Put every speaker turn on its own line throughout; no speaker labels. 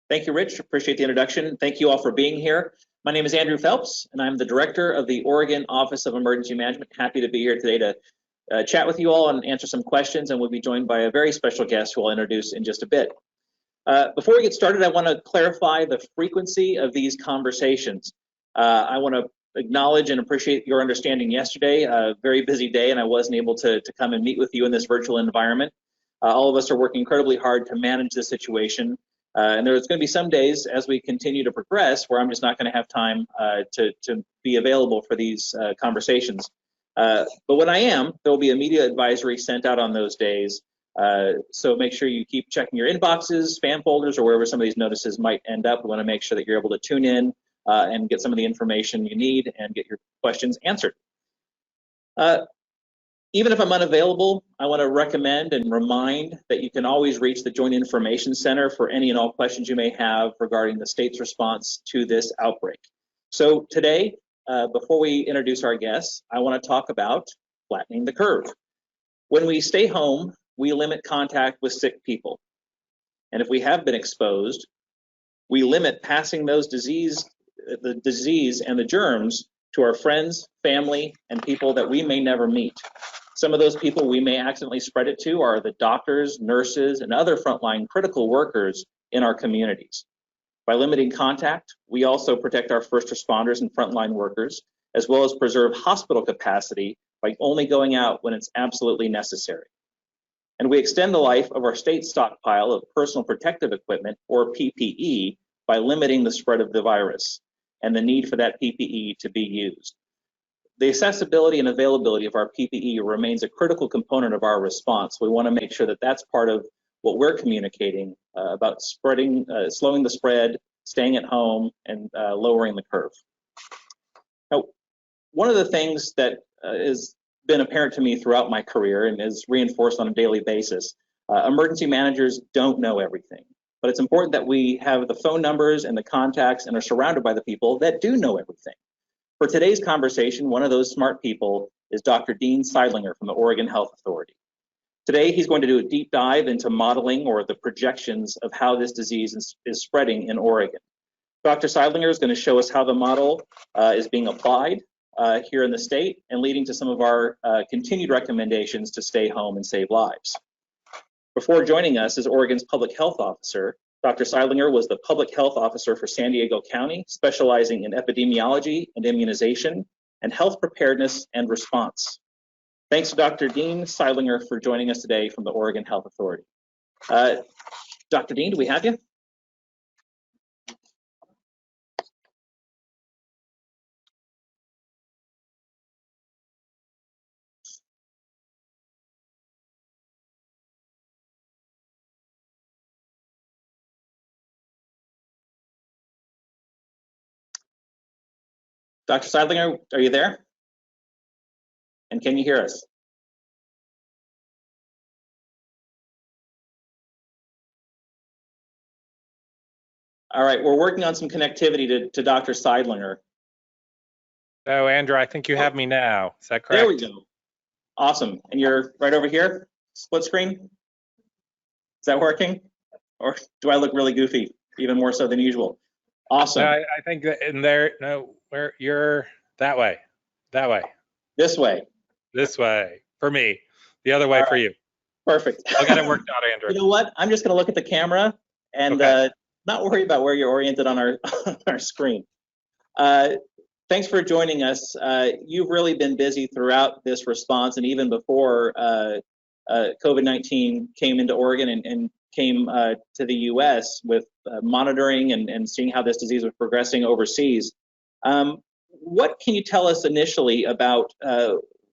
Thank you, Rich. Appreciate the introduction. Thank you all for being here. My name is Andrew Phelps, and I'm the Director of the Oregon Office of Emergency Management. Happy to be here today to chat with you all and answer some questions, and we'll be joined by a very special guest who I'll introduce in just a bit. Before we get started, I want to clarify the frequency of these conversations. I want to acknowledge and appreciate your understanding yesterday. A very busy day, and I wasn't able to come and meet with you in this virtual environment. All of us are working incredibly hard to manage the situation. And there's going to be some days as we continue to progress where I'm just not going to have time to be available for these conversations. But when I am, there will be a media advisory sent out on those days. So make sure you keep checking your inboxes, spam folders, or wherever some of these notices might end up. We want to make sure that you're able to tune in and get some of the information you need and get your questions answered. Even if I'm unavailable, I want to recommend and remind that you can always reach the Joint Information Center for any and all questions you may have regarding the state's response to this outbreak. So today, before we introduce our guests, I want to talk about flattening the curve. When we stay home, we limit contact with sick people. And if we have been exposed, we limit passing the disease and the germs to our friends, family, and people that we may never meet. Some of those people we may accidentally spread it to are the doctors, nurses, and other frontline critical workers in our communities. By limiting contact, we also protect our first responders and frontline workers, as well as preserve hospital capacity by only going out when it's absolutely necessary. And we extend the life of our state stockpile of personal protective equipment, or PPE, by limiting the spread of the virus and the need for that PPE to be used. The accessibility and availability of our PPE remains a critical component of our response. We want to make sure that that's part of what we're communicating about slowing the spread, staying at home, and lowering the curve. Now, one of the things that has been apparent to me throughout my career and is reinforced on a daily basis, emergency managers don't know everything. But it's important that we have the phone numbers and the contacts and are surrounded by the people that do know everything. For today's conversation, one of those smart people is Dr. Dean Seidlinger from the Oregon Health Authority. Today, he's going to do a deep dive into modeling or the projections of how this disease is spreading in Oregon. Dr. Seidlinger is going to show us how the model is being applied here in the state and leading to some of our continued recommendations to stay home and save lives. Before joining us as Oregon's public health officer, Dr. Seidlinger was the public health officer for San Diego County, specializing in epidemiology and immunization and health preparedness and response. Thanks to Dr. Dean Seidlinger for joining us today from the Oregon Health Authority. Dr. Dean, do we have you? Dr. Seidlinger, are you there? And can you hear us? All right, we're working on some connectivity to Dr. Seidlinger.
So, Andrew, I think you have me now. Is that correct?
There we go. Awesome. And you're right over here, split screen? Is that working? Or do I look really goofy, even more so than usual? Awesome.
No, I think that in there, no, where you're that way.
This way.
This way for me. The other way for you.
Perfect.
I'll get it worked out, Andrew.
You know what? I'm just going to look at the camera and not worry about where you're oriented on our screen. Thanks for joining us. You've really been busy throughout this response and even before COVID-19 came into Oregon and came to the U.S. with monitoring and seeing how this disease was progressing overseas. What can you tell us initially about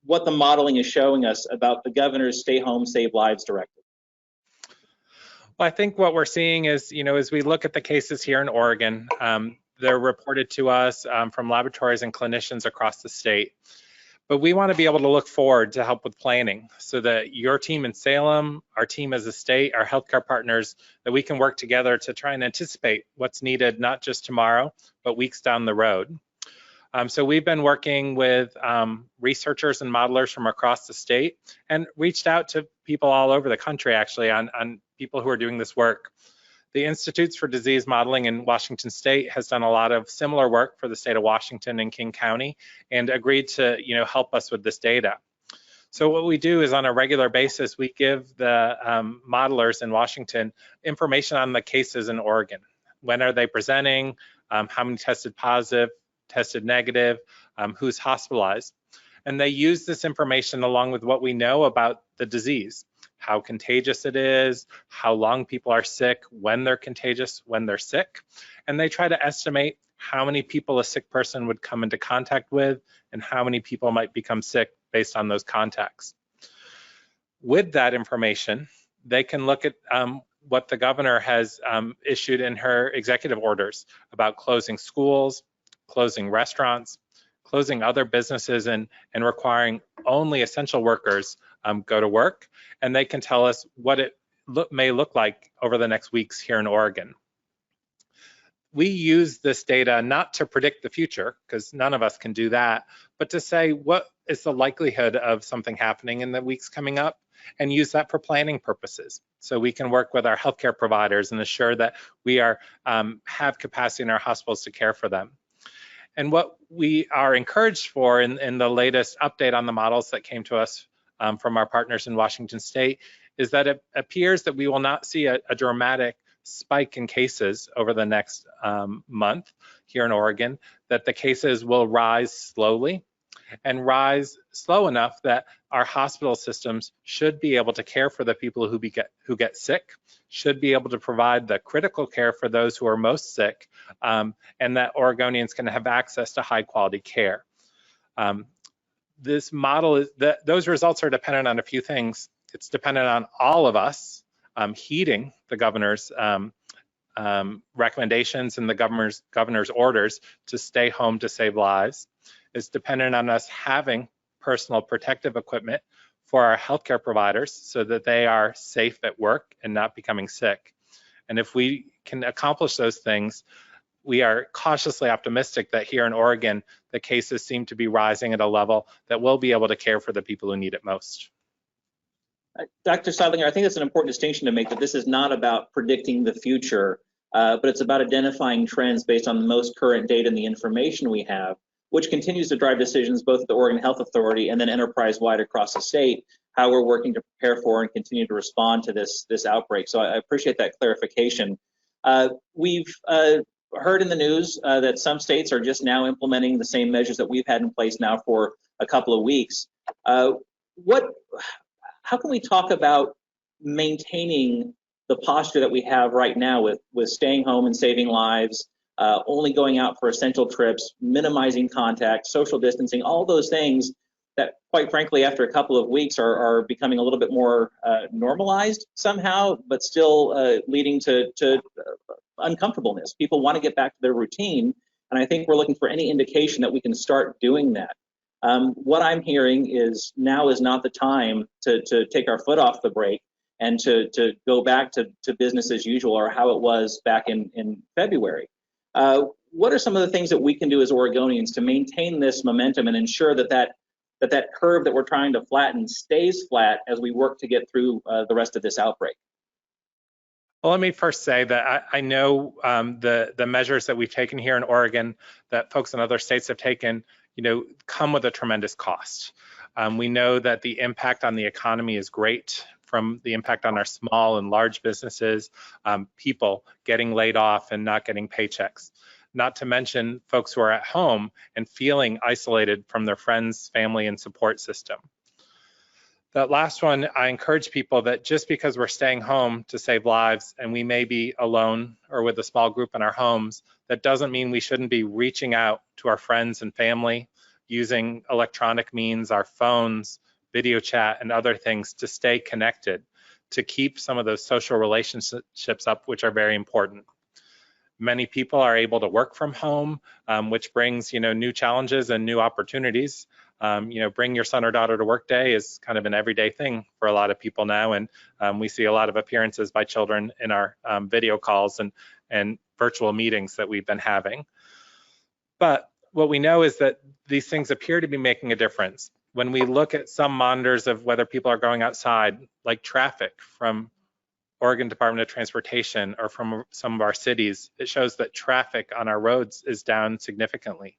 what the modeling is showing us about the governor's Stay Home, Save Lives directive?
Well, I think what we're seeing is, as we look at the cases here in Oregon, they're reported to us from laboratories and clinicians across the state. But we want to be able to look forward to help with planning so that your team in Salem, our team as a state, our healthcare partners, that we can work together to try and anticipate what's needed, not just tomorrow, but weeks down the road. So we've been working with researchers and modelers from across the state and reached out to people all over the country, actually, on people who are doing this work. The Institutes for Disease Modeling in Washington State has done a lot of similar work for the state of Washington and King County and agreed to help us with this data. So what we do is on a regular basis, we give the modelers in Washington information on the cases in Oregon. When are they presenting? How many tested positive, tested negative, who's hospitalized? And they use this information along with what we know about the disease, how contagious it is, how long people are sick, when they're contagious, when they're sick. And they try to estimate how many people a sick person would come into contact with and how many people might become sick based on those contacts. With that information, they can look at what the governor has issued in her executive orders about closing schools, closing restaurants, closing other businesses and requiring only essential workers go to work. And they can tell us what it may look like over the next weeks here in Oregon. We use this data not to predict the future, because none of us can do that, but to say what is the likelihood of something happening in the weeks coming up, and use that for planning purposes. So we can work with our healthcare providers and assure that we are have capacity in our hospitals to care for them. And what we are encouraged for in the latest update on the models that came to us from our partners in Washington State is that it appears that we will not see a dramatic spike in cases over the next month here in Oregon, that the cases will rise slowly and rise slow enough that our hospital systems should be able to care for the people who get sick, should be able to provide the critical care for those who are most sick, and that Oregonians can have access to high quality care. This model is those results are dependent on a few things. It's dependent on all of us heeding the governor's recommendations and the governor's orders to stay home to save lives. It's dependent on us having personal protective equipment for our healthcare providers so that they are safe at work and not becoming sick. And if we can accomplish those things, we are cautiously optimistic that here in Oregon, the cases seem to be rising at a level that we'll be able to care for the people who need it most.
Dr. Seidlinger, I think that's an important distinction to make, that this is not about predicting the future, but it's about identifying trends based on the most current data and the information we have, which continues to drive decisions both at the Oregon Health Authority and then enterprise-wide across the state, how we're working to prepare for and continue to respond to this outbreak. So I appreciate that clarification. We've heard in the news that some states are just now implementing the same measures that we've had in place now for a couple of weeks. How can we talk about maintaining the posture that we have right now with staying home and saving lives, only going out for essential trips, minimizing contact, social distancing, all those things that, quite frankly, after a couple of weeks are becoming a little bit more normalized somehow, but still leading to uncomfortableness. People want to get back to their routine, and I think we're looking for any indication that we can start doing that. What I'm hearing is now is not the time to take our foot off the brake and to go back to business as usual or how it was back in February. What are some of the things that we can do as Oregonians to maintain this momentum and ensure that curve that we're trying to flatten stays flat as we work to get through the rest of this outbreak?
Well, let me first say that I know the measures that we've taken here in Oregon that folks in other states have taken, come with a tremendous cost. We know that the impact on the economy is great, from the impact on our small and large businesses, people getting laid off and not getting paychecks, not to mention folks who are at home and feeling isolated from their friends, family, and support system. That last one, I encourage people that just because we're staying home to save lives and we may be alone or with a small group in our homes, that doesn't mean we shouldn't be reaching out to our friends and family, using electronic means, our phones, video chat, and other things to stay connected, to keep some of those social relationships up, which are very important. Many people are able to work from home, which brings, new challenges and new opportunities. Bring your son or daughter to work day is kind of an everyday thing for a lot of people now, and we see a lot of appearances by children in our video calls and virtual meetings that we've been having. But what we know is that these things appear to be making a difference. When we look at some monitors of whether people are going outside, like traffic from Oregon Department of Transportation or from some of our cities, it shows that traffic on our roads is down significantly.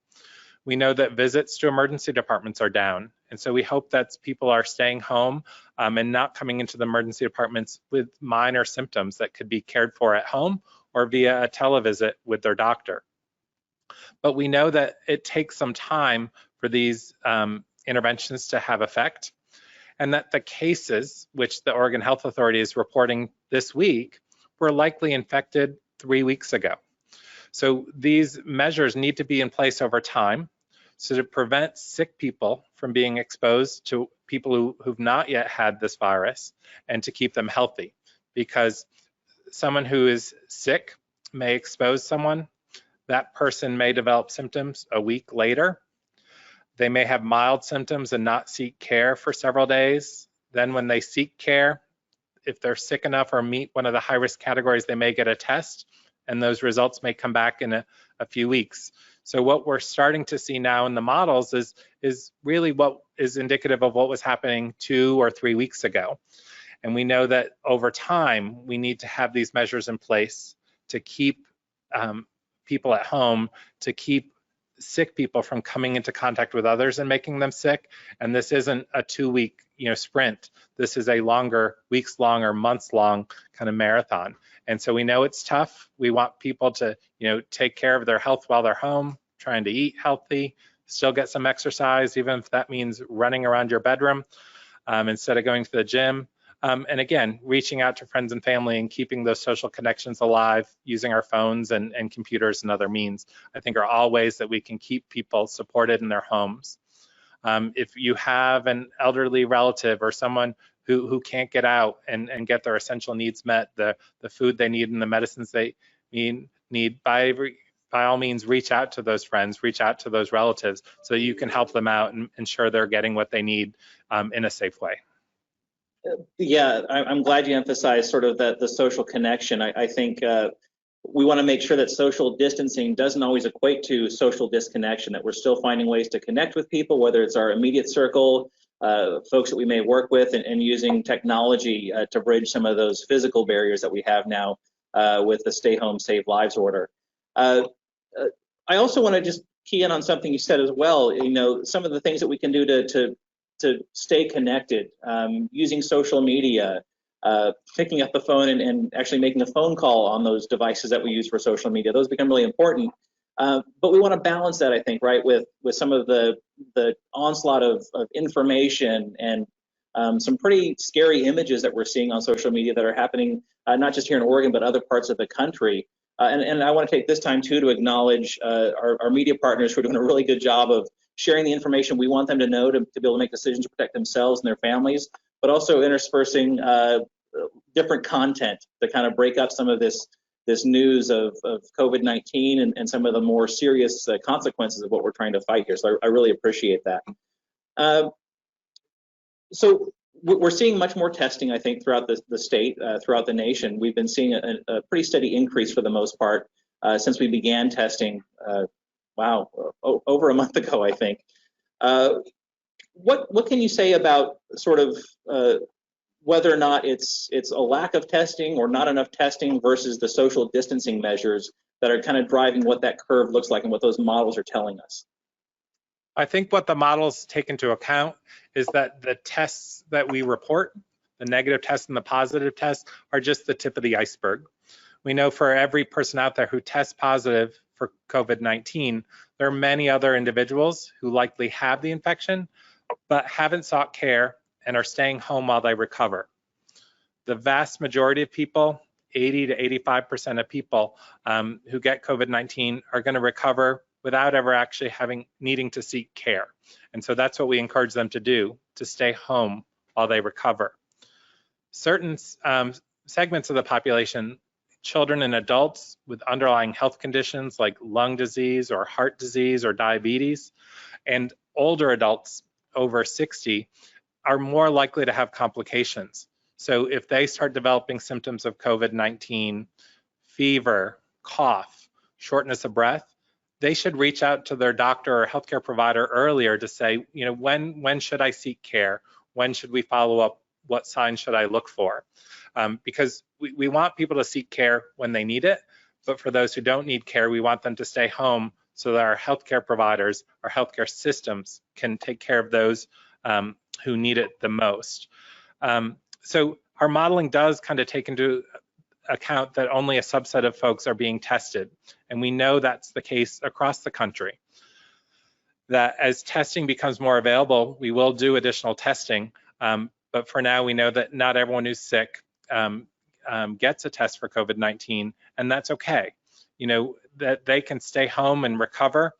We know that visits to emergency departments are down. And so we hope that people are staying home and not coming into the emergency departments with minor symptoms that could be cared for at home or via a televisit with their doctor. But we know that it takes some time for these interventions to have effect, and that the cases, which the Oregon Health Authority is reporting this week, were likely infected 3 weeks ago. So these measures need to be in place over time, so to prevent sick people from being exposed to people who've not yet had this virus and to keep them healthy. Because someone who is sick may expose someone, that person may develop symptoms a week later. They may have mild symptoms and not seek care for several days. Then when they seek care, if they're sick enough or meet one of the high-risk categories, they may get a test, and those results may come back in a few weeks. So what we're starting to see now in the models is really what is indicative of what was happening 2 or 3 weeks ago. And we know that over time, we need to have these measures in place to keep people at home, to keep sick people from coming into contact with others and making them sick. And this isn't a 2-week sprint. This is a longer, weeks-long or months-long kind of marathon. And so we know it's tough. We want people to take care of their health while they're home, trying to eat healthy, still get some exercise, even if that means running around your bedroom instead of going to the gym. And again, reaching out to friends and family and keeping those social connections alive using our phones and computers and other means, I think are all ways that we can keep people supported in their homes. If you have an elderly relative or someone who can't get out and get their essential needs met, the food they need and the medicines they need, by all means, reach out to those friends, reach out to those relatives so you can help them out and ensure they're getting what they need in a safe way.
Yeah, I'm glad you emphasized sort of the social connection. I think we want to make sure that social distancing doesn't always equate to social disconnection, that we're still finding ways to connect with people, whether it's our immediate circle, folks that we may work with, and using technology to bridge some of those physical barriers that we have now with the Stay Home, Save Lives order. I also want to just key in on something you said as well. Some of the things that we can do to stay connected, using social media, picking up the phone and actually making a phone call on those devices that we use for social media. Those become really important. But we want to balance that, I think, right, with some of the onslaught of information and some pretty scary images that we're seeing on social media that are happening not just here in Oregon, but other parts of the country. And I want to take this time, too, to acknowledge our media partners who are doing a really good job of sharing the information we want them to know to be able to make decisions to protect themselves and their families, but also interspersing different content to kind of break up some of this news of COVID-19 and some of the more serious consequences of what we're trying to fight here. So I really appreciate that. So we're seeing much more testing, I think, throughout the state, throughout the nation. We've been seeing a pretty steady increase for the most part since we began testing. Over a month ago, I think. What can you say about sort of whether or not it's a lack of testing or not enough testing versus the social distancing measures that are kind of driving what that curve looks like and what those models are telling us?
I think what the models take into account is that the tests that we report, the negative tests and the positive tests, are just the tip of the iceberg. We know for every person out there who tests positive for COVID-19, there are many other individuals who likely have the infection, but haven't sought care and are staying home while they recover. The vast majority of people, 80 to 85% of people who get COVID-19 are going to recover without ever actually needing to seek care. And so that's what we encourage them to do, to stay home while they recover. Certain segments of the population, children and adults with underlying health conditions like lung disease or heart disease or diabetes, and older adults over 60 are more likely to have complications. So if they start developing symptoms of COVID-19, fever, cough, shortness of breath, they should reach out to their doctor or healthcare provider earlier to say, when should I seek care? When should we follow up? What signs should I look for? because we want people to seek care when they need it, but for those who don't need care, we want them to stay home so that our healthcare providers, our healthcare systems can take care of those who need it the most. So our modeling does kind of take into account that only a subset of folks are being tested, and we know that's the case across the country. That as testing becomes more available, we will do additional testing, but for now we know that not everyone who's sick gets a test for COVID-19, and that's okay. You know, that they can stay home and recover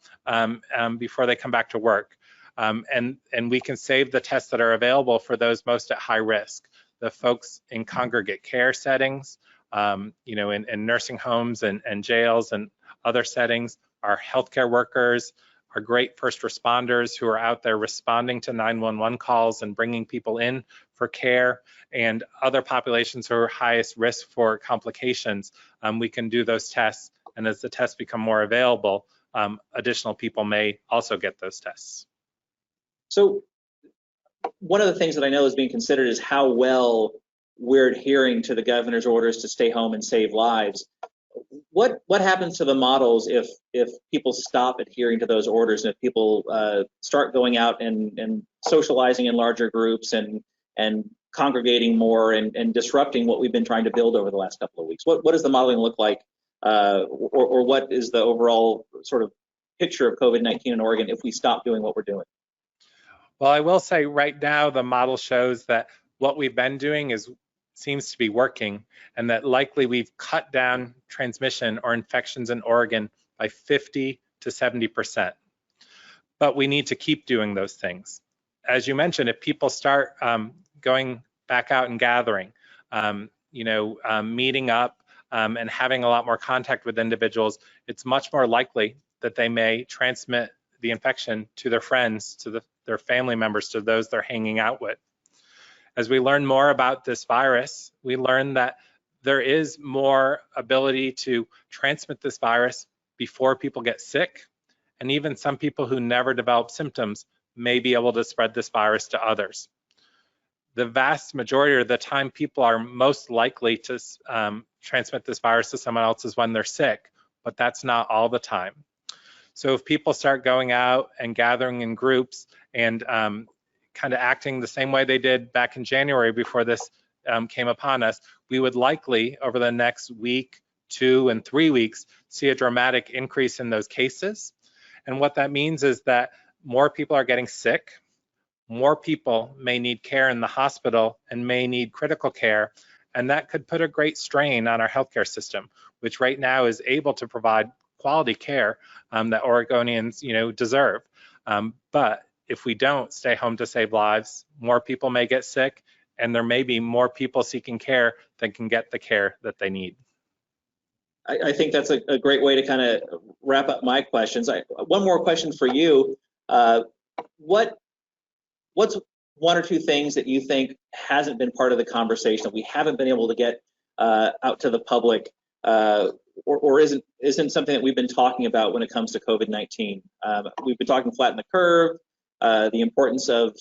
before they come back to work. And we can save the tests that are available for those most at high risk, the folks in congregate care settings, you know, in nursing homes and jails and other settings, our healthcare workers, our great first responders who are out there responding to 911 calls and bringing people in for care, and other populations who are highest risk for complications. We can do those tests, and as the tests become more available, additional people may also get those tests.
So one of the things that I know is being considered is how well we're adhering to the governor's orders to stay home and save lives. What happens to the models if people stop adhering to those orders, and if people start going out and socializing in larger groups and congregating more and disrupting what we've been trying to build over the last couple of weeks? What does the modeling look like, or what is the overall sort of picture of COVID-19 in Oregon if we stop doing what we're doing?
Well, I will say right now the model shows that what we've been doing seems to be working, and that likely we've cut down transmission or infections in Oregon by 50 to 70%. But we need to keep doing those things. As you mentioned, if people start going back out and gathering, you know, meeting up and having a lot more contact with individuals, it's much more likely that they may transmit the infection to their friends, to their family members, to those they're hanging out with. As we learn more about this virus, we learn that there is more ability to transmit this virus before people get sick, and even some people who never develop symptoms may be able to spread this virus to others. The vast majority of the time people are most likely to transmit this virus to someone else is when they're sick, but that's not all the time. So if people start going out and gathering in groups and kind of acting the same way they did back in January before this came upon us, we would likely over the next week, 2 and 3 weeks, see a dramatic increase in those cases. And what that means is that more people are getting sick, more people may need care in the hospital and may need critical care, and that could put a great strain on our healthcare system, which right now is able to provide quality care that Oregonians, you know, deserve. But if we don't stay home to save lives, more people may get sick, and there may be more people seeking care than can get the care that they need.
I think that's a great way to kind of wrap up my questions. One more question for you. What's one or two things that you think hasn't been part of the conversation that we haven't been able to get out to the public, or isn't something that we've been talking about when it comes to COVID-19? We've been talking flatten the curve, the importance of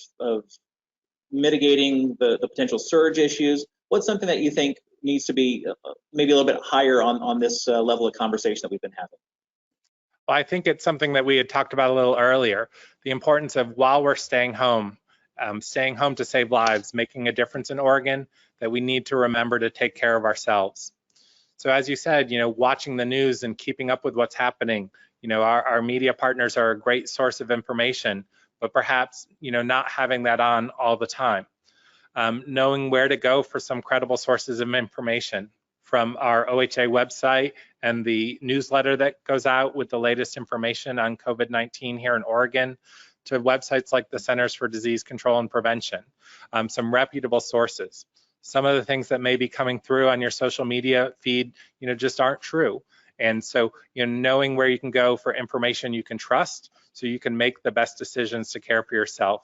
mitigating the potential surge issues. What's something that you think needs to be maybe a little bit higher on this level of conversation that we've been having?
Well, I think it's something that we had talked about a little earlier, the importance of, while we're staying home to save lives, making a difference in Oregon, that we need to remember to take care of ourselves. So as you said, you know, watching the news and keeping up with what's happening, you know, our media partners are a great source of information, but perhaps, you know, not having that on all the time. Knowing where to go for some credible sources of information, from our OHA website and the newsletter that goes out with the latest information on COVID-19 here in Oregon, to websites like the Centers for Disease Control and Prevention, some reputable sources. Some of the things that may be coming through on your social media feed, you know, just aren't true. And so, you know, knowing where you can go for information you can trust, so you can make the best decisions to care for yourself.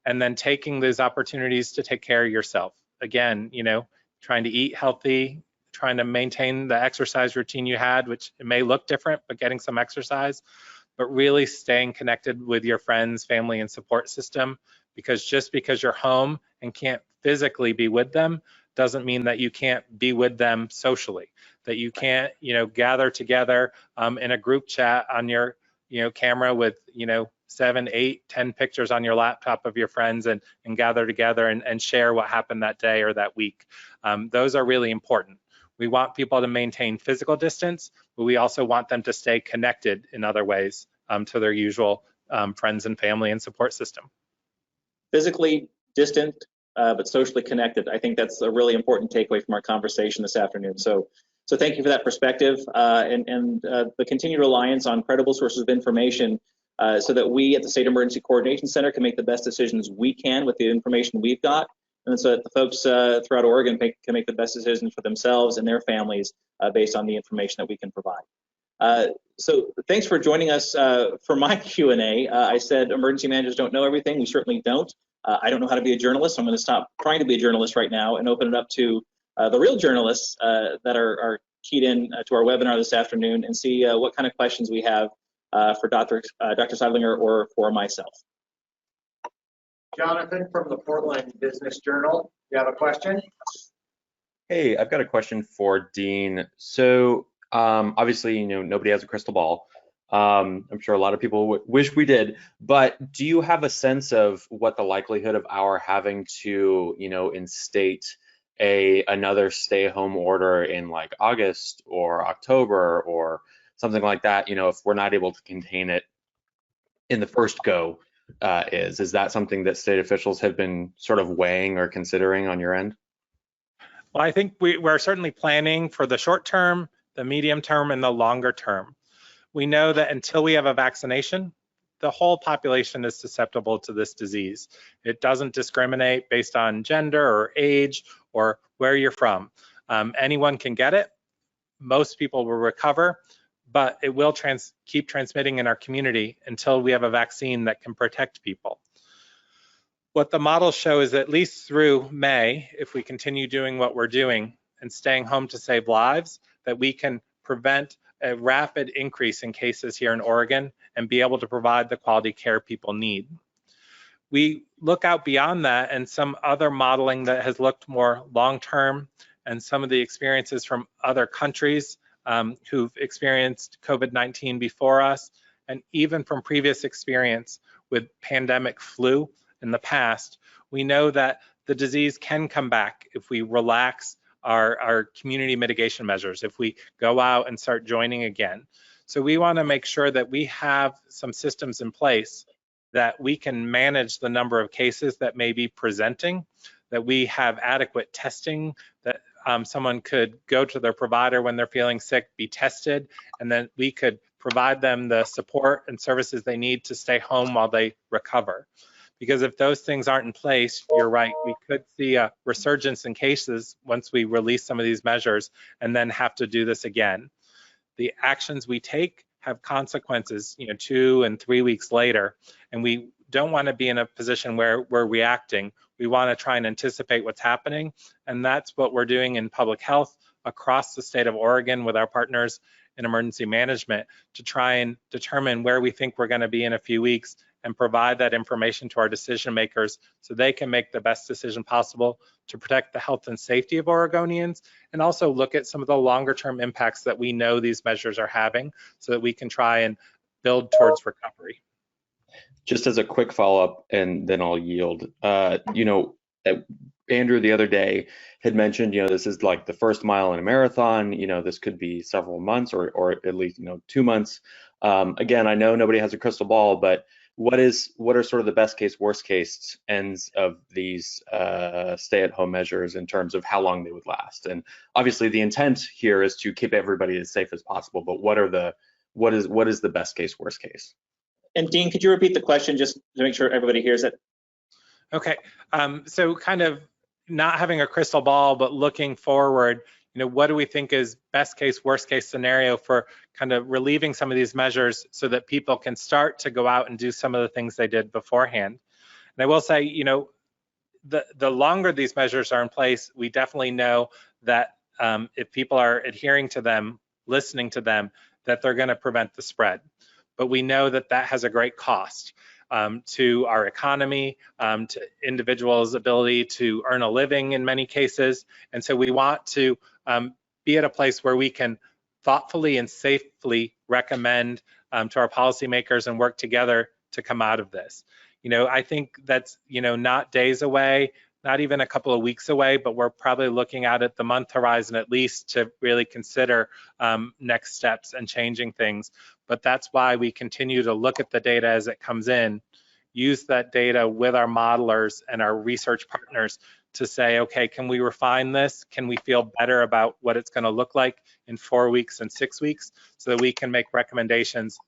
And then taking those opportunities to take care of yourself. Again, you know, trying to eat healthy, trying to maintain the exercise routine you had, which it may look different, but getting some exercise, but really staying connected with your friends, family, and support system, because just because you're home and can't physically be with them doesn't mean that you can't be with them socially, that you can't, gather together in a group chat on your, camera with, 7, 8, 10 pictures on your laptop of your friends and gather together and share what happened that day or that week. Those are really important. We want people to maintain physical distance, but we also want them to stay connected in other ways to their usual friends and family and support system.
Physically distant, but socially connected. I think that's a really important takeaway from our conversation this afternoon. So thank you for that perspective and the continued reliance on credible sources of information so that we at the State Emergency Coordination Center can make the best decisions we can with the information we've got, and so that the folks throughout Oregon can make the best decisions for themselves and their families based on the information that we can provide. So thanks for joining us for my Q&A. I said emergency managers don't know everything. We certainly don't. I don't know how to be a journalist, so I'm going to stop trying to be a journalist right now and open it up to the real journalists that are keyed in to our webinar this afternoon and see what kind of questions we have for Dr. Seidlinger or for myself.
Jonathan from the Portland Business Journal, you have a question?
Hey, I've got a question for Dean. So obviously, nobody has a crystal ball. I'm sure a lot of people wish we did, but do you have a sense of what the likelihood of our having to, instate another stay-home order in like August or October or something like that, if we're not able to contain it in the first go, is that something that state officials have been sort of weighing or considering on your end?
Well, I think we're certainly planning for the short term, the medium term, and the longer term. We know that until we have a vaccination, the whole population is susceptible to this disease. It doesn't discriminate based on gender or age or where you're from. Anyone can get it. Most people will recover, but it will keep transmitting in our community until we have a vaccine that can protect people. What the models show is that at least through May, if we continue doing what we're doing and staying home to save lives, that we can prevent a rapid increase in cases here in Oregon and be able to provide the quality care people need. We look out beyond that and some other modeling that has looked more long-term and some of the experiences from other countries who've experienced COVID-19 before us, and even from previous experience with pandemic flu in the past, we know that the disease can come back if we relax our community mitigation measures, if we go out and start joining again. So we want to make sure that we have some systems in place that we can manage the number of cases that may be presenting, that we have adequate testing, that someone could go to their provider when they're feeling sick, be tested, and then we could provide them the support and services they need to stay home while they recover. Because if those things aren't in place, you're right, we could see a resurgence in cases once we release some of these measures and then have to do this again. The actions we take have consequences, 2 and 3 weeks later, and we don't want to be in a position where we're reacting. We want to try and anticipate what's happening, and that's what we're doing in public health across the state of Oregon with our partners in emergency management to try and determine where we think we're going to be in a few weeks and provide that information to our decision makers so they can make the best decision possible to protect the health and safety of Oregonians, and also look at some of the longer term impacts that we know these measures are having so that we can try and build towards recovery.
Just as a quick follow-up, and then I'll yield. Andrew the other day had mentioned, this is like the first mile in a marathon. This could be several months or at least 2 months. Again, I know nobody has a crystal ball, but what are sort of the best case, worst case ends of these stay-at-home measures in terms of how long they would last? And obviously, the intent here is to keep everybody as safe as possible. But what is the best case, worst case?
And Dean, could you repeat the question just to make sure everybody hears it?
Okay, so kind of not having a crystal ball, but looking forward, what do we think is best case, worst case scenario for kind of relieving some of these measures so that people can start to go out and do some of the things they did beforehand? And I will say, the longer these measures are in place, we definitely know that if people are adhering to them, listening to them, that they're going to prevent the spread. But we know that that has a great cost. to our economy, to individuals' ability to earn a living in many cases. And so we want to be at a place where we can thoughtfully and safely recommend to our policymakers and work together to come out of this. I think that's, not days away, not even a couple of weeks away, but we're probably looking out at the month horizon at least to really consider next steps and changing things. But that's why we continue to look at the data as it comes in, use that data with our modelers and our research partners to say, okay, can we refine this? Can we feel better about what it's going to look like in 4 weeks and 6 weeks so that we can make recommendations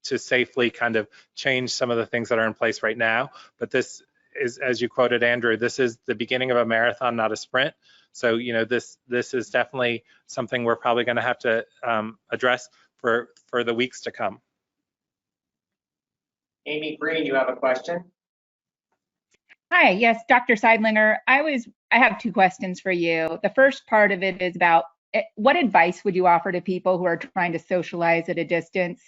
to safely kind of change some of the things that are in place right now. But this is, as you quoted, Andrew, this is the beginning of a marathon, not a sprint. So, this is definitely something we're probably going to have to address for the weeks to come.
Amy Green, you have a question?
Hi, yes, Dr. Seidlinger. I have 2 questions for you. The first part of it is about what advice would you offer to people who are trying to socialize at a distance?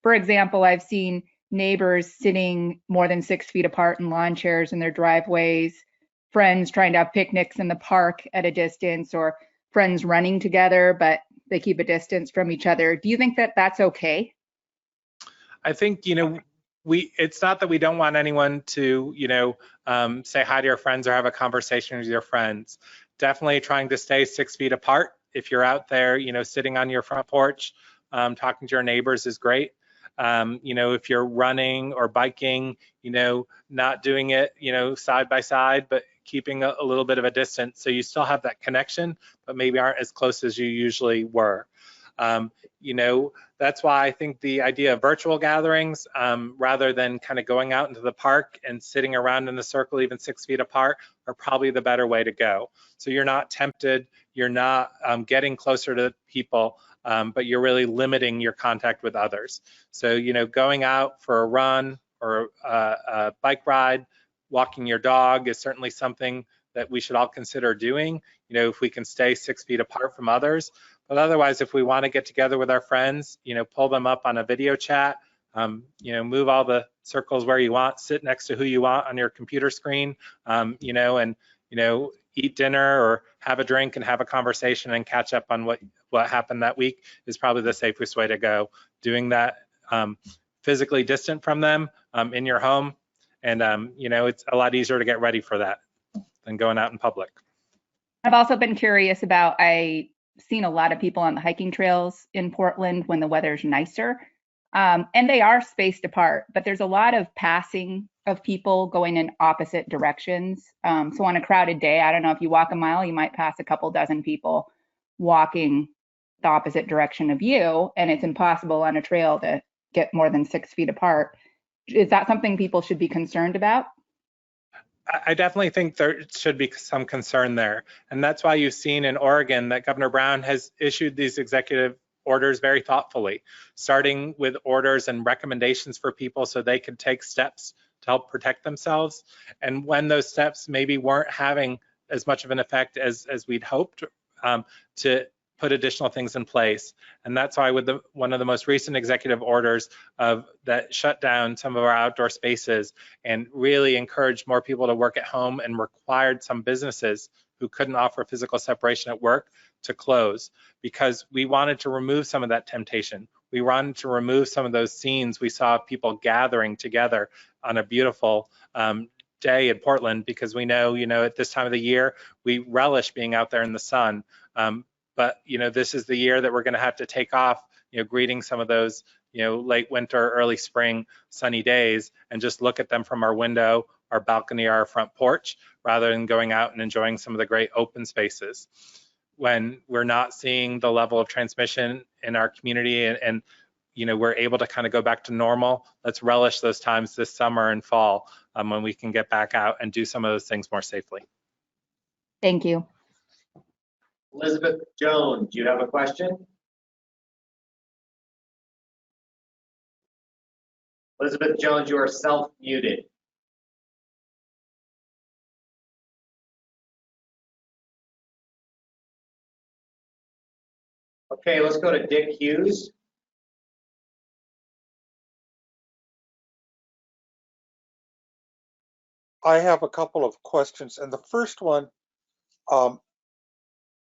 For example, I've seen neighbors sitting more than 6 feet apart in lawn chairs in their driveways, friends trying to have picnics in the park at a distance, or friends running together, but they keep a distance from each other. Do you think that that's okay?
I think, it's not that we don't want anyone to, say hi to your friends or have a conversation with your friends. Definitely trying to stay 6 feet apart. If you're out there, sitting on your front porch, talking to your neighbors is great. If you're running or biking, not doing it, side by side, but keeping a little bit of a distance so you still have that connection, but maybe aren't as close as you usually were. That's why I think the idea of virtual gatherings, rather than kind of going out into the park and sitting around in a circle even 6 feet apart, are probably the better way to go. So you're not tempted, you're not getting closer to people, but you're really limiting your contact with others. So, going out for a run or a bike ride, walking your dog is certainly something that we should all consider doing, if we can stay 6 feet apart from others. But otherwise, if we want to get together with our friends, pull them up on a video chat, move all the circles where you want, sit next to who you want on your computer screen, and eat dinner or have a drink and have a conversation and catch up on what happened that week is probably the safest way to go. Doing that physically distant from them in your home, and it's a lot easier to get ready for that than going out in public.
I've also been curious about, I've seen a lot of people on the hiking trails in Portland when the weather's nicer, and they are spaced apart, but there's a lot of passing of people going in opposite directions. So on a crowded day, I don't know, if you walk a mile, you might pass a couple dozen people walking the opposite direction of you, and it's impossible on a trail to get more than 6 feet apart. Is that something people should be concerned about?
I definitely think there should be some concern there. And that's why you've seen in Oregon that Governor Brown has issued these executive orders very thoughtfully, starting with orders and recommendations for people so they could take steps to help protect themselves. And when those steps maybe weren't having as much of an effect as we'd hoped, to put additional things in place. And that's why with one of the most recent executive orders that shut down some of our outdoor spaces and really encouraged more people to work at home and required some businesses who couldn't offer physical separation at work to close, because we wanted to remove some of that temptation. We wanted to remove some of those scenes we saw people gathering together on a beautiful day in Portland, because we know, at this time of the year, we relish being out there in the sun. But this is the year that we're going to have to take off, greeting some of those, late winter, early spring sunny days, and just look at them from our window, our balcony, our front porch, rather than going out and enjoying some of the great open spaces. When we're not seeing the level of transmission in our community and we're able to kind of go back to normal, let's relish those times this summer and fall when we can get back out and do some of those things more safely.
Thank you.
Elizabeth Jones, do you have a question? Elizabeth Jones, you are self-muted. Okay, let's go to Dick Hughes.
I have a couple of questions, and the first one, I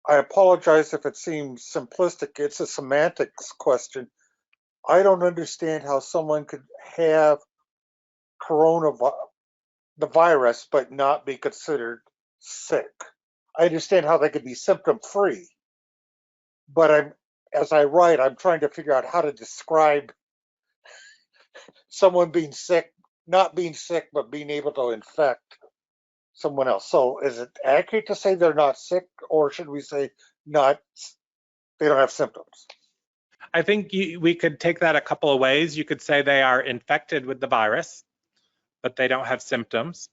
apologize if it seems simplistic. It's a semantics question. I don't understand how someone could have the virus but not be considered sick. I understand how they could be symptom free, but as I write, I'm trying to figure out how to describe someone being sick, not being sick, but being able to infect someone else. So is it accurate to say they're not sick, or should we say they don't have symptoms?
I think we could take that a couple of ways. You could say they are infected with the virus, but they don't have symptoms.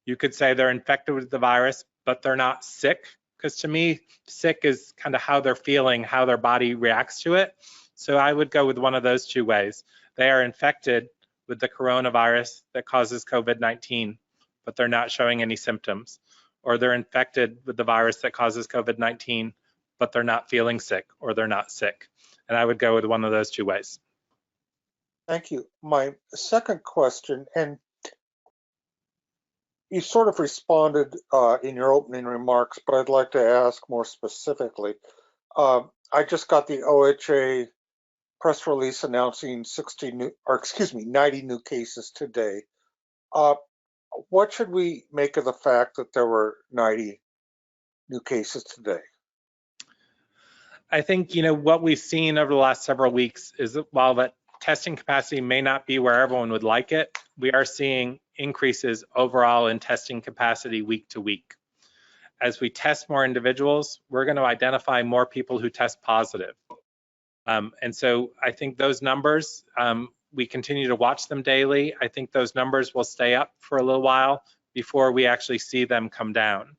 You could say they're infected with the virus, but they're not sick, because to me, sick is kind of how they're feeling, how their body reacts to it. So I would go with one of those two ways. They are infected with the coronavirus that causes COVID-19, but they're not showing any symptoms. Or they're infected with the virus that causes COVID-19, but they're not feeling sick, or they're not sick. And I would go with one of those two ways.
Thank you. My second question, and you sort of responded in your opening remarks, but I'd like to ask more specifically. I just got the OHA press release announcing 90 new cases today. What should we make of the fact that there were 90 new cases today?
I think, what we've seen over the last several weeks is that while that testing capacity may not be where everyone would like it, we are seeing increases overall in testing capacity week to week. As we test more individuals, we're going to identify more people who test positive. And so I think those numbers, we continue to watch them daily. I think those numbers will stay up for a little while before we actually see them come down.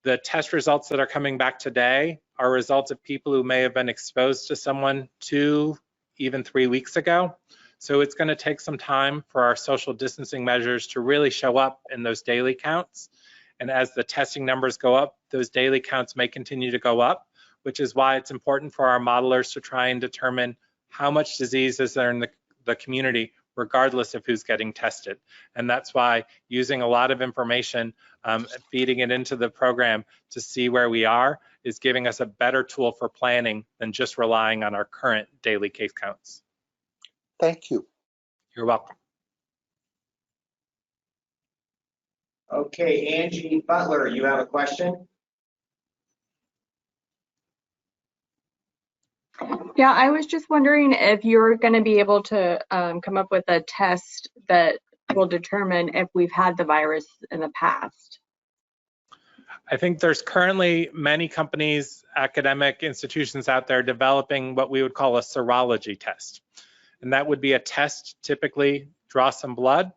The test results that are coming back today are results of people who may have been exposed to someone 2, even 3 weeks ago. So it's going to take some time for our social distancing measures to really show up in those daily counts. And as the testing numbers go up, those daily counts may continue to go up, which is why it's important for our modelers to try and determine how much disease is there in the community, regardless of who's getting tested. And that's why using a lot of information, feeding it into the program to see where we are is giving us a better tool for planning than just relying on our current daily case counts.
Thank you.
You're welcome.
Okay, Angie Butler, you have a question?
Yeah, I was just wondering if you're going to be able to come up with a test that will determine if we've had the virus in the past.
I think there's currently many companies, academic institutions out there developing what we would call a serology test. And that would be a test, typically draw some blood,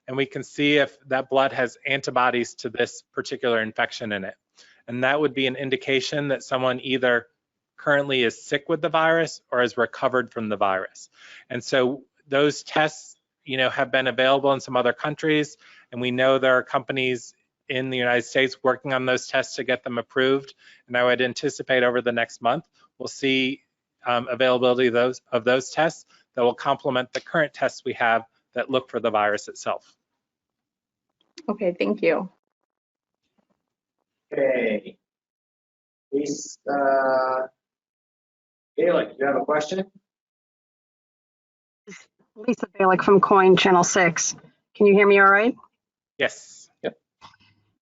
and we can see if that blood has antibodies to this particular infection in it. And that would be an indication that someone either currently is sick with the virus or has recovered from the virus. And so those tests, have been available in some other countries, and we know there are companies in the United States working on those tests to get them approved. And I would anticipate over the next month, we'll see availability of those tests that will complement the current tests we have that look for the virus itself.
Okay, thank you.
Okay. Lisa, Gaelic, do you have a question?
Lisa Balick from Coin Channel 6. Can you hear me all right?
Yes. Yep.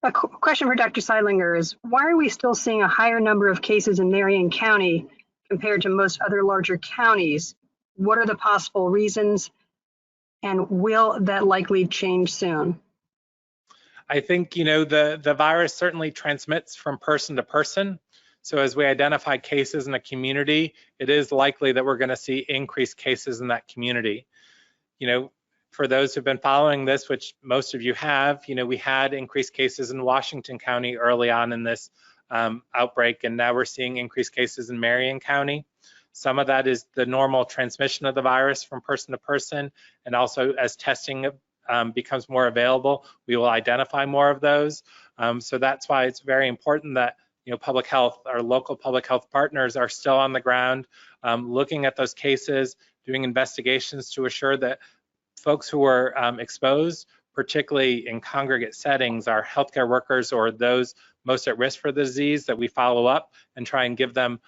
A question for Dr. Seidlinger is, why are we still seeing a higher number of cases in Marion County compared to most other larger counties? What are the possible reasons, and will that likely change soon?
I think, the virus certainly transmits from person to person. So as we identify cases in a community, it is likely that we're going to see increased cases in that community. For those who've been following this, which most of you have, we had increased cases in Washington County early on in this outbreak, and now we're seeing increased cases in Marion County. Some of that is the normal transmission of the virus from person to person, and also as testing becomes more available, we will identify more of those. So that's why it's very important that public health, our local public health partners are still on the ground, looking at those cases, doing investigations to assure that folks who are exposed particularly in congregate settings, our healthcare workers or those most at risk for the disease that we follow up and try and give them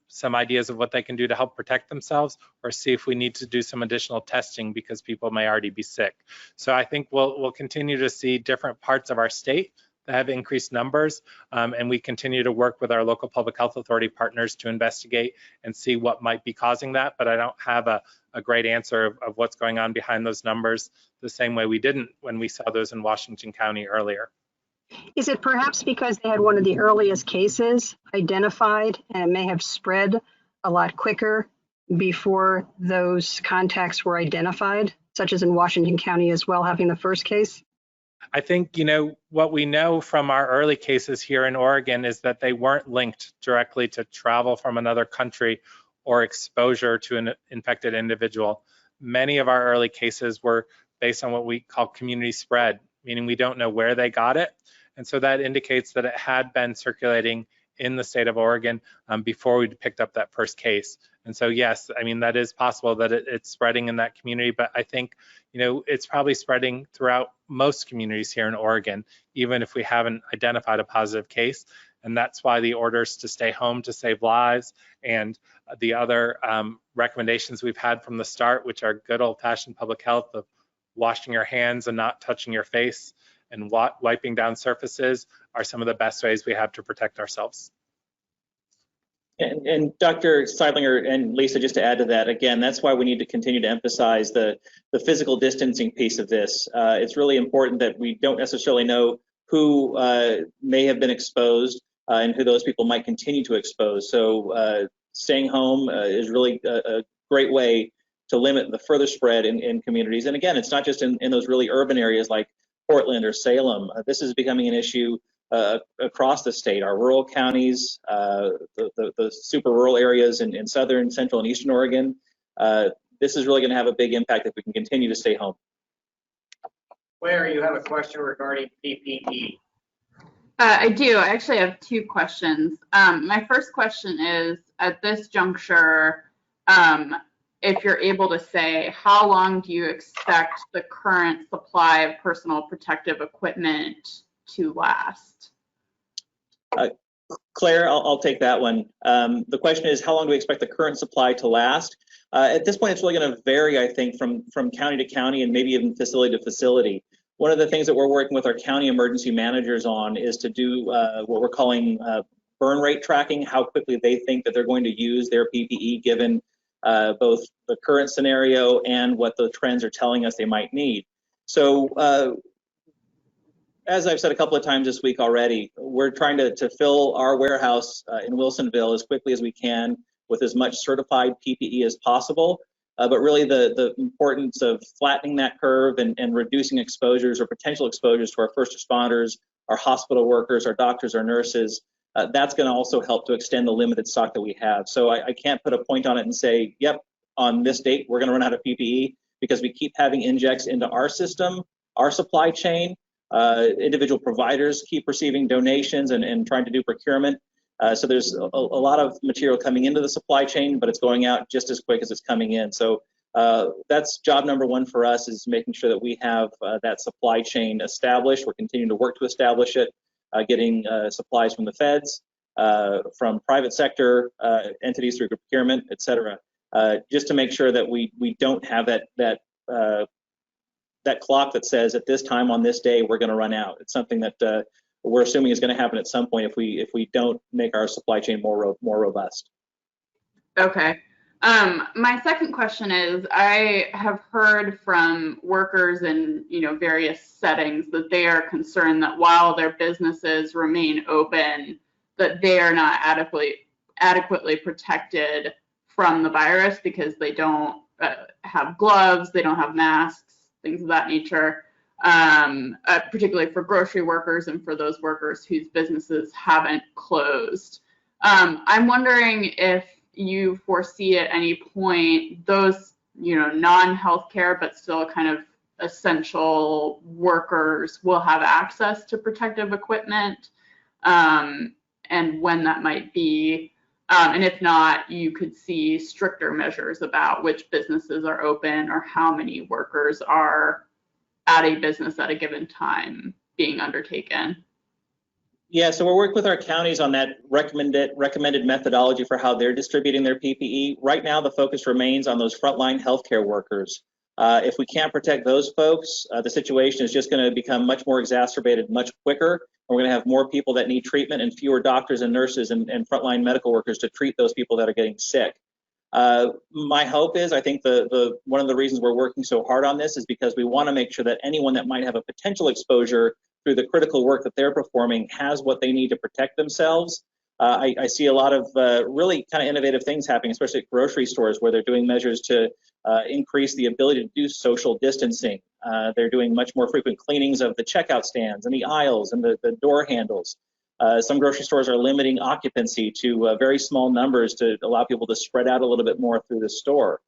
some ideas of what they can do to help protect themselves, or see if we need to do some additional testing because people may already be sick. So I think we'll continue to see different parts of our state that have increased numbers, and we continue to work with our local public health authority partners to investigate and see what might be causing that. But I don't have a great answer of what's going on behind those numbers, the same way we didn't when we saw those in Washington County earlier.
Is it perhaps because they had one of the earliest cases identified and it may have spread a lot quicker before those contacts were identified, such as in Washington County as well, having the first case?
I think, what we know from our early cases here in Oregon is that they weren't linked directly to travel from another country or exposure to an infected individual. Many of our early cases were based on what we call community spread, meaning we don't know where they got it. And so that indicates that it had been circulating in the state of Oregon before we picked up that first case. And so, yes, I mean, that is possible that it's spreading in that community, but I think, it's probably spreading throughout most communities here in Oregon, even if we haven't identified a positive case. And that's why the orders to stay home to save lives and the other recommendations we've had from the start, which are good old-fashioned public health of washing your hands and not touching your face and wiping down surfaces, are some of the best ways we have to protect ourselves.
And Dr. Seidlinger and Lisa, just to add to that, again, that's why we need to continue to emphasize the physical distancing piece of this. It's really important that we don't necessarily know who may have been exposed and who those people might continue to expose. So staying home is really a great way to limit the further spread in communities. And again, it's not just in those really urban areas like Portland or Salem. This is becoming an issue across the state. Our rural counties, the super rural areas in southern, central, and eastern Oregon. This is really going to have a big impact if we can continue to stay home.
Claire, you have a question regarding PPE.
I do. I actually have two questions. My first question is, at this juncture, if you're able to say, how long do you expect the current supply of personal protective equipment to last?
Claire, I'll take that one. The question is, how long do we expect the current supply to last? At this point, it's really going to vary, I think, from county to county and maybe even facility to facility. One of the things that we're working with our county emergency managers on is to do what we're calling burn rate tracking, how quickly they think that they're going to use their PPE given both the current scenario and what the trends are telling us they might need. So as I've said a couple of times this week already, we're trying to fill our warehouse in Wilsonville as quickly as we can with as much certified PPE as possible. But really the importance of flattening that curve and reducing exposures or potential exposures to our first responders, our hospital workers, our doctors, our nurses, that's going to also help to extend the limited stock that we have. So I can't put a point on it and say, yep, on this date, we're going to run out of PPE, because we keep having injects into our system, our supply chain. Individual providers keep receiving donations and trying to do procurement. So there's a lot of material coming into the supply chain, but it's going out just as quick as it's coming in. So that's job number one for us, is making sure that we have that supply chain established. We're continuing to work to establish it, getting supplies from the feds, from private sector entities through procurement, et cetera, just to make sure that we don't have that clock that says at this time on this day we're going to run out. It's something that we're assuming is going to happen at some point if we don't make our supply chain more robust.
Okay. My second question is, I have heard from workers in various settings that they are concerned that while their businesses remain open, that they are not adequately protected from the virus because they don't have gloves, they don't have masks, things of that nature, particularly for grocery workers and for those workers whose businesses haven't closed. I'm wondering if you foresee at any point those, non-healthcare but still kind of essential workers will have access to protective equipment, and when that might be. And if not, you could see stricter measures about which businesses are open or how many workers are at a business at a given time being undertaken?
Yeah, so we're working with our counties on that recommended methodology for how they're distributing their PPE. Right now, the focus remains on those frontline healthcare workers. If we can't protect those folks, the situation is just going to become much more exacerbated much quicker. And we're going to have more people that need treatment and fewer doctors and nurses and frontline medical workers to treat those people that are getting sick. My hope is, I think one of the reasons we're working so hard on this is because we want to make sure that anyone that might have a potential exposure through the critical work that they're performing has what they need to protect themselves. I see a lot of really kind of innovative things happening, especially at grocery stores, where they're doing measures to increase the ability to do social distancing. They're doing much more frequent cleanings of the checkout stands and the aisles and the door handles. Some grocery stores are limiting occupancy to very small numbers to allow people to spread out a little bit more through the store.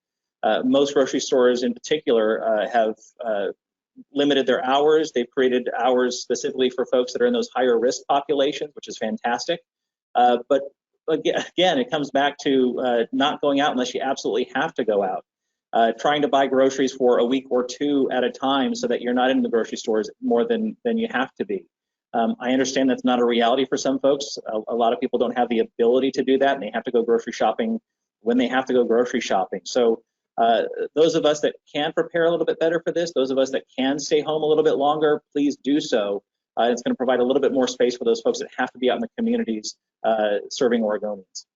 Most grocery stores in particular have limited their hours. They've created hours specifically for folks that are in those higher risk populations, which is fantastic. But again, it comes back to not going out unless you absolutely have to go out. Trying to buy groceries for a week or two at a time so that you're not in the grocery stores more than you have to be. I understand that's not a reality for some folks. A lot of people don't have the ability to do that, and they have to go grocery shopping when they have to go grocery shopping. So those of us that can prepare a little bit better for this, those of us that can stay home a little bit longer, please do so. It's going to provide a little bit more space for those folks that have to be out in the communities serving Oregonians.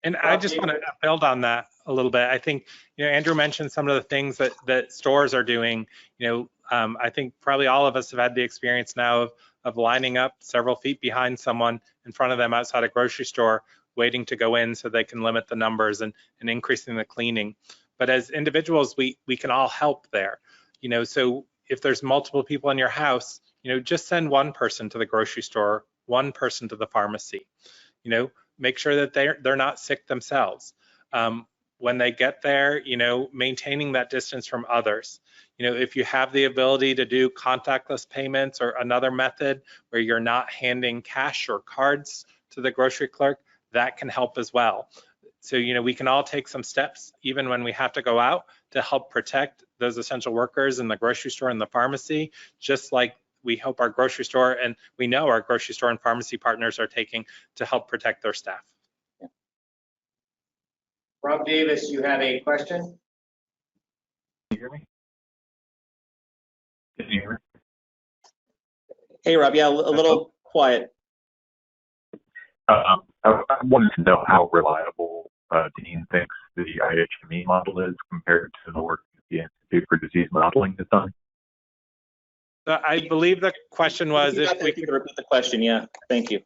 And I just want to build on that a little bit. I think, Andrew mentioned some of the things that stores are doing. I think probably all of us have had the experience now of lining up several feet behind someone in front of them outside a grocery store, waiting to go in so they can limit the numbers and increasing the cleaning. But as individuals, we can all help there. So if there's multiple people in your house, just send one person to the grocery store, one person to the pharmacy. Make sure that they're not sick themselves. When they get there, maintaining that distance from others. If you have the ability to do contactless payments or another method where you're not handing cash or cards to the grocery clerk, that can help as well. So, we can all take some steps, even when we have to go out, to help protect those essential workers in the grocery store and the pharmacy, just like we hope our grocery store, and we know our grocery store and pharmacy partners are taking to help protect their staff.
Rob Davis, you have a question?
Can you hear me? Can you hear me?
Hey, Rob, yeah, a little quiet.
I wanted to know how reliable Dean thinks the IHME model is compared to the work the Institute for Disease Modeling has done.
I believe the question was
if we could repeat the question. Yeah, thank you.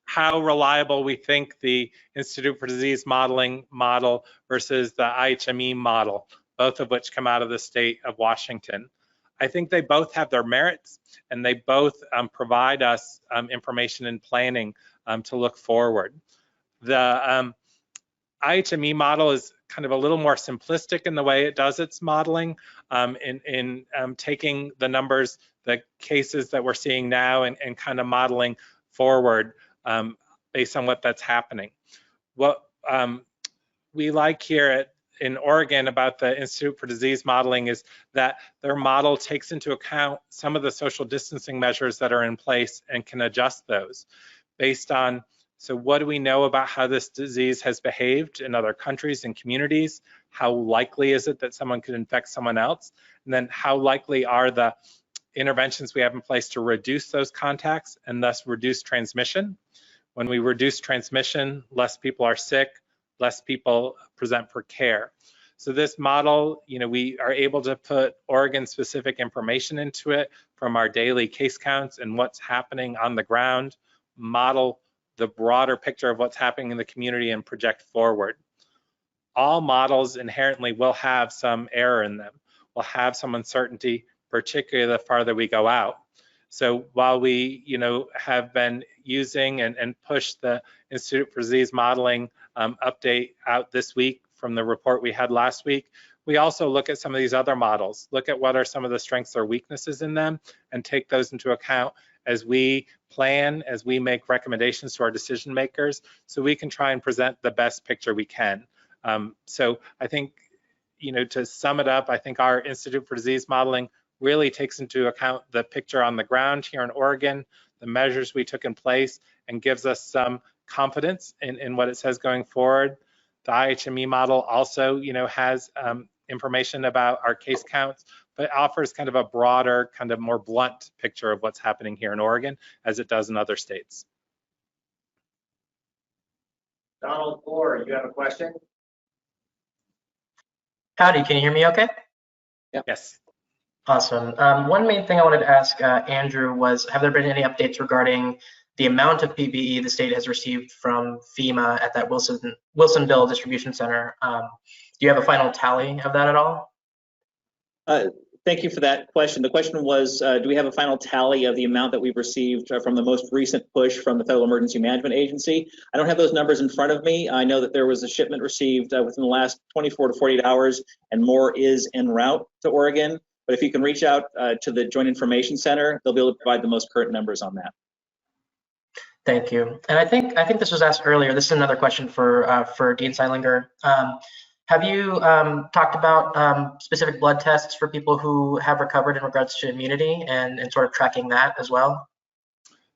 How reliable we think the Institute for Disease Modeling model versus the IHME model, both of which come out of the state of Washington. I think they both have their merits, and they both provide us information and planning to look forward. The IHME model is kind of a little more simplistic in the way it does its modeling, in taking the numbers, the cases that we're seeing now, and kind of modeling forward based on what that's happening. What we like here in Oregon about the Institute for Disease Modeling is that their model takes into account some of the social distancing measures that are in place and can adjust those based on, so what do we know about how this disease has behaved in other countries and communities? How likely is it that someone could infect someone else? And then how likely are the interventions we have in place to reduce those contacts and thus reduce transmission? When we reduce transmission, less people are sick, less people present for care. So this model, we are able to put Oregon-specific information into it from our daily case counts and what's happening on the ground, model the broader picture of what's happening in the community and project forward. All models inherently will have some error in them, will have some uncertainty, particularly the farther we go out. So while we, have been using and pushed the Institute for Disease Modeling update out this week from the report we had last week, we also look at some of these other models, look at what are some of the strengths or weaknesses in them, and take those into account as we plan, as we make recommendations to our decision makers, so we can try and present the best picture we can. So I think, to sum it up, I think our Institute for Disease Modeling really takes into account the picture on the ground here in Oregon, the measures we took in place, and gives us some confidence in what it says going forward. The IHME model also, has information about our case counts, but offers kind of a broader, kind of more blunt picture of what's happening here in Oregon as it does in other states.
Donald Gore, you have a question?
Howdy, can you hear me okay?
Yep.
Yes.
Awesome. One main thing I wanted to ask Andrew was, have there been any updates regarding the amount of PPE the state has received from FEMA at that Wilsonville distribution center? Do you have a final tally of that at all?
Thank you for that question. The question was, do we have a final tally of the amount that we've received from the most recent push from the Federal Emergency Management Agency? I don't have those numbers in front of me. I know that there was a shipment received within the last 24 to 48 hours, and more is en route to Oregon. But if you can reach out to the Joint Information Center, they'll be able to provide the most current numbers on that.
Thank you. And I think this was asked earlier. This is another question for Dean Seilinger. Have you talked about specific blood tests for people who have recovered in regards to immunity and sort of tracking that as well?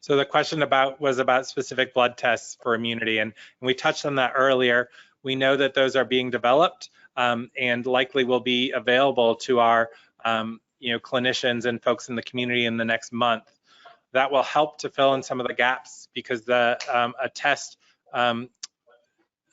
So the question was about specific blood tests for immunity, and we touched on that earlier. We know that those are being developed and likely will be available to our clinicians and folks in the community in the next month. That will help to fill in some of the gaps because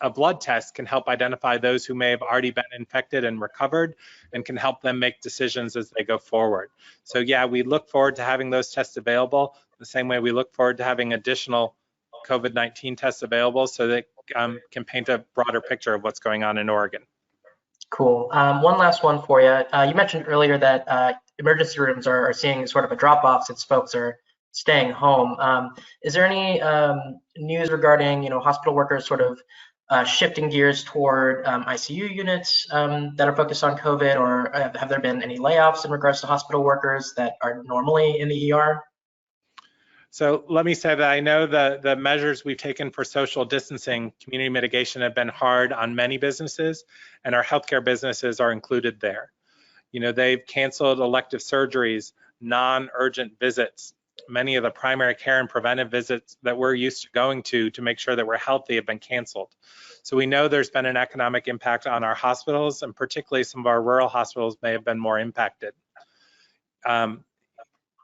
a blood test can help identify those who may have already been infected and recovered and can help them make decisions as they go forward. So yeah, we look forward to having those tests available the same way we look forward to having additional COVID-19 tests available so that can paint a broader picture of what's going on in Oregon.
Cool. One last one for you. You mentioned earlier that emergency rooms are seeing sort of a drop-off since folks are staying home. Is there any news regarding hospital workers sort of shifting gears toward ICU units that are focused on COVID, or have there been any layoffs in regards to hospital workers that are normally in the ER?
So let me say that I know the measures we've taken for social distancing, community mitigation have been hard on many businesses, and our healthcare businesses are included there. They've canceled elective surgeries, non-urgent visits. Many of the primary care and preventive visits that we're used to going to make sure that we're healthy have been canceled. So we know there's been an economic impact on our hospitals, and particularly some of our rural hospitals may have been more impacted.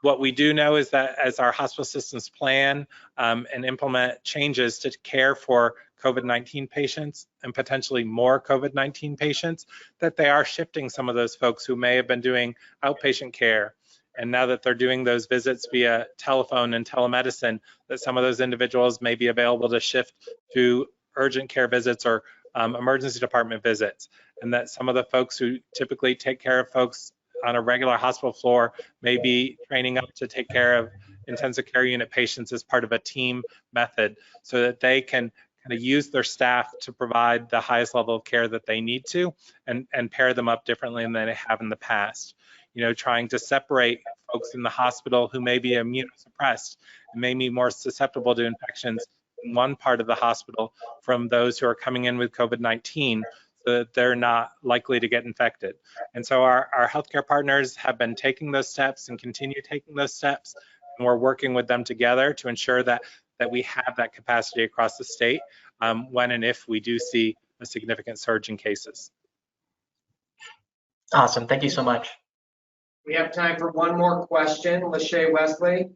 What we do know is that as our hospital systems plan and implement changes to care for COVID-19 patients and potentially more COVID-19 patients, that they are shifting some of those folks who may have been doing outpatient care. And now that they're doing those visits via telephone and telemedicine, that some of those individuals may be available to shift to urgent care visits or emergency department visits. And that some of the folks who typically take care of folks on a regular hospital floor may be training up to take care of intensive care unit patients as part of a team method so that they can kind of use their staff to provide the highest level of care that they need to and pair them up differently than they have in the past. Trying to separate folks in the hospital who may be immunosuppressed and may be more susceptible to infections in one part of the hospital from those who are coming in with COVID-19 so that they're not likely to get infected. And so our healthcare partners have been taking those steps and continue taking those steps, and we're working with them together to ensure that we have that capacity across the state when and if we do see a significant surge in cases.
Awesome, thank you so much.
We have time for one more question. Lachey Wesley.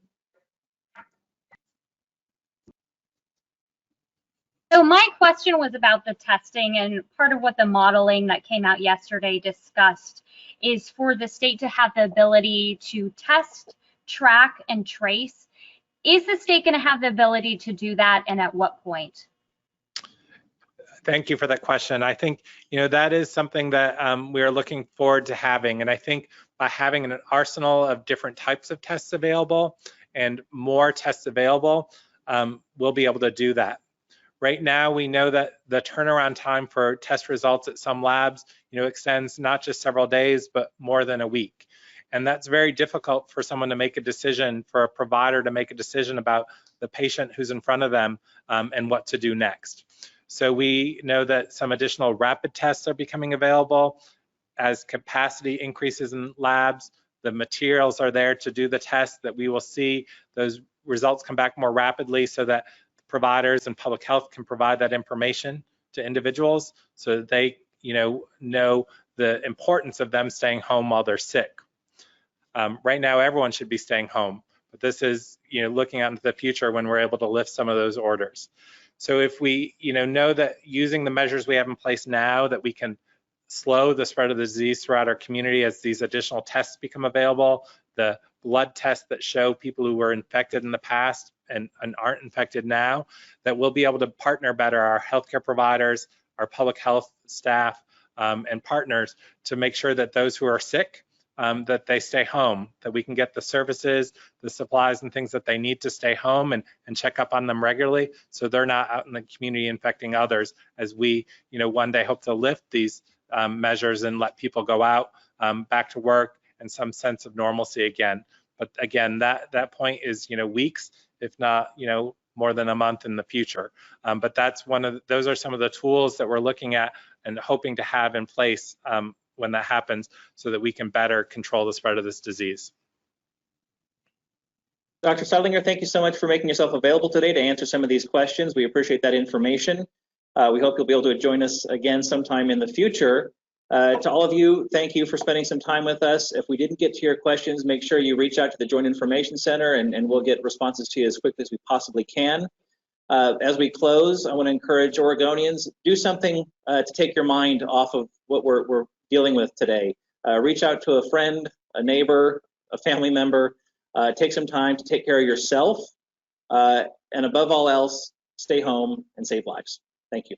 So my question was about the testing, and part of what the modeling that came out yesterday discussed is for the state to have the ability to test, track, and trace. Is the state going to have the ability to do that, and at what point?
Thank you for that question. I think that is something that we are looking forward to having, and I think by having an arsenal of different types of tests available and more tests available, we'll be able to do that. Right now, we know that the turnaround time for test results at some labs, extends not just several days, but more than a week. And that's very difficult for someone to make a decision, for a provider to make a decision about the patient who's in front of them and what to do next. So we know that some additional rapid tests are becoming available as capacity increases in labs. the materials are there to do the test, that we will see those results come back more rapidly so that providers and public health can provide that information to individuals so that they, know the importance of them staying home while they're sick. Right now, everyone should be staying home, but this is, looking out into the future when we're able to lift some of those orders. So if we, know that using the measures we have in place now, that we can slow the spread of the disease throughout our community as these additional tests become available, the blood tests that show people who were infected in the past and aren't infected now, that we'll be able to partner better our healthcare providers, our public health staff, and partners to make sure that those who are sick, that they stay home, that we can get the services, the supplies and things that they need to stay home and check up on them regularly so they're not out in the community infecting others as we, one day hope to lift these measures and let people go out back to work and some sense of normalcy again. But again, that point is, weeks, if not, more than a month in the future. But that's those are some of the tools that we're looking at and hoping to have in place when that happens so that we can better control the spread of this disease.
Dr. Seidlinger, thank you so much for making yourself available today to answer some of these questions. We appreciate that information. We hope you'll be able to join us again sometime in the future. To all of you, thank you for spending some time with us. If we didn't get to your questions, make sure you reach out to the Joint Information Center and we'll get responses to you as quickly as we possibly can. As we close, I want to encourage Oregonians, do something to take your mind off of what we're dealing with today. Reach out to a friend, a neighbor, a family member. Take some time to take care of yourself. And above all else, stay home and save lives. Thank you.